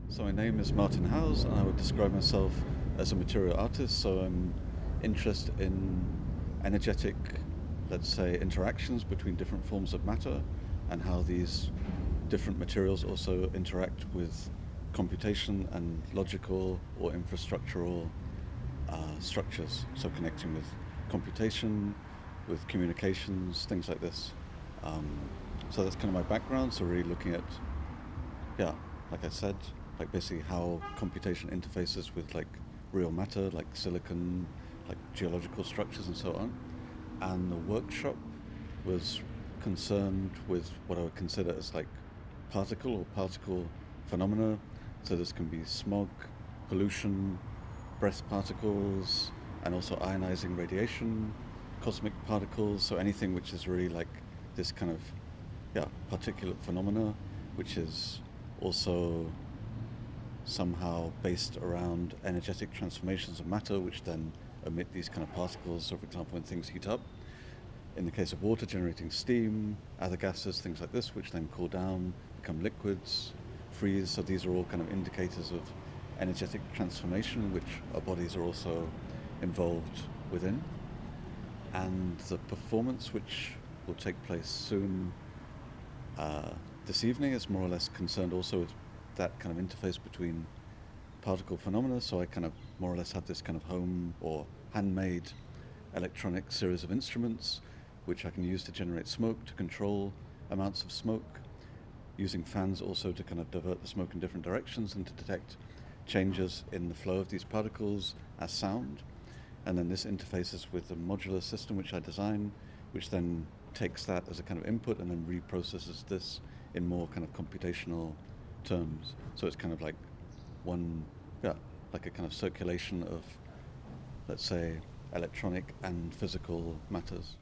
So my name is Martin Howse, and I would describe myself as a material artist. So I'm interested in energetic, let's say, interactions between different forms of matter and how these different materials also interact with computation and logical or infrastructural structures. So connecting with computation, with communications, things like this. So that's kind of my background. So really looking at, yeah, like I said, like basically how computation interfaces with like real matter, like silicon, like geological structures and so on. And the workshop was concerned with what I would consider as like particle phenomena. So this can be smog, pollution, breath particles, and also ionizing radiation, cosmic particles. So anything which is really like this kind of, yeah, particulate phenomena, which is also somehow based around energetic transformations of matter, which then emit these kind of particles. So, for example, when things heat up, in the case of water, generating steam, other gases, things like this, which then cool down, become liquids, freeze. So these are all kind of indicators of energetic transformation, which our bodies are also involved within. And the performance, which will take place soon this evening, is more or less concerned also with that kind of interface between particle phenomena. So I kind of more or less have this kind of home or handmade electronic series of instruments which I can use to generate smoke, to control amounts of smoke, using fans also to kind of divert the smoke in different directions and to detect changes in the flow of these particles as sound. And then this interfaces with the modular system which I design, which then takes that as a kind of input and then reprocesses this in more kind of computational terms. So it's kind of like like a kind of circulation of, let's say, electronic and physical matters.